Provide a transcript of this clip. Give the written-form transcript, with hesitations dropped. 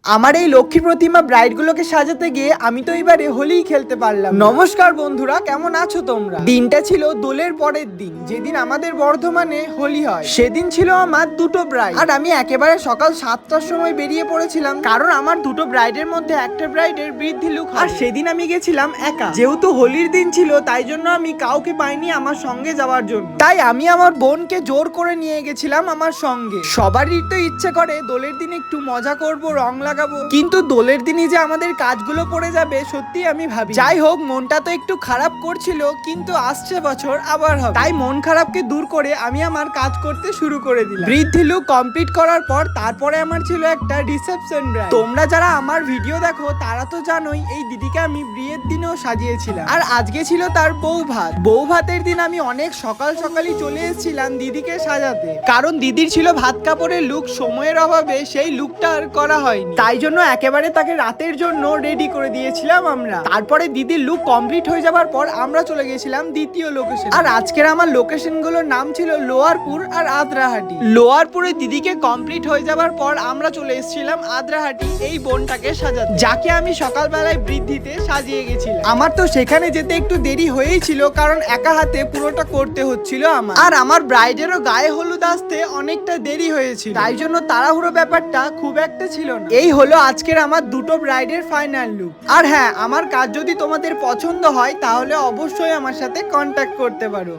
আমার এই লক্ষ্মী প্রতিমা ব্রাইড গুলোকে সাজাতে গিয়ে আমি তো এবারে হোলি খেলতে পারলাম। নমস্কার বন্ধুরা, কেমন আছো তোমরা? দিনটা ছিল দোলের পরের দিন, যেদিন আমাদের বর্ধমানে হোলি হয়। সেদিন ছিল আমার দুটো ব্রাইড, আর আমি একেবারে সকাল 7টার সময় বেরিয়ে পড়েছিলাম, কারণ আমার দুটো ব্রাইডের মধ্যে একটা ব্রাইডের বৃদ্ধি লুক। আর সেদিন আমি গেছিলাম একা, যেহেতু হোলির দিন ছিল তাই জন্য আমি কাউকে পাইনি আমার সঙ্গে যাওয়ার জন্য। তাই আমি আমার বোনকে জোর করে নিয়ে গেছিলাম আমার সঙ্গে। সবারই তো ইচ্ছে করে দোলের দিন একটু মজা করব, রং লাগাবো, কিন্তু দোলের দিনই যে আমাদের কাজগুলো পড়ে যাবে সত্যি আমি ভাবি। যাই হোক, মনটা তো একটু খারাপ করছিল, কিন্তু আসছে বছর আবার হবে, তাই মন খারাপকে দূর করে আমি আমার কাজ করতে শুরু করে দিলাম। বৃদ্ধি লুক কমপ্লিট করার পর তারপরে আমার ছিল একটা রিসেপশন ব্রাইড। তোমরা যারা আমার ভিডিও দেখো তারা তো জানোই এই দিদিকে আমি বিয়ের দিনেও সাজিয়েছিলাম, আর আজকে ছিল তার বউ ভাত। বউ ভাতের দিন আমি অনেক সকাল সকালই চলে এসেছিলাম দিদিকে সাজাতে, কারণ দিদির ছিল ভাত কাপড়ের লুক, সময়ের অভাবে সেই লুকটা আর করা হয়নি, তাই জন্য একেবারে তাকে রাতের জন্য রেডি করে দিয়েছিলাম আমরা। তারপরে দিদির লুক কমপ্লিট হয়ে যাবার পর আমরা চলে গেছিলাম দ্বিতীয় লোকেশন। আর আজকের আমার লোকেশন গুলোর নাম ছিল লোয়ারপুর আর আদ্রাহাটি। লোয়ারপুরে দিদিকে কমপ্লিট হয়ে যাবার পর আমরা চলে এসেছিলাম আদ্রাহাটি এই বোনটাকে সাজাতে, যাকে আমি সকালবেলায় বৃদ্ধিতে সাজিয়ে গেছিলাম। আমার তো সেখানে যেতে একটু দেরি হয়েই ছিল, কারণ একা হাতে পুরোটা করতে হচ্ছিল আমার, আর আমার ব্রাইডেরও গায়ে হলুদ আসতে অনেকটা দেরি হয়েছিল, তাই জন্য তাড়াহুড়ো ব্যাপারটা খুব একটা ছিল না। এই হলো আজকের আমার দুটো ব্রাইডের ফাইনাল লুক। আর হ্যাঁ, আমার কাজ যদি তোমাদের পছন্দ হয় তাহলে অবশ্যই আমার সাথে কন্ট্যাক্ট করতে পারো।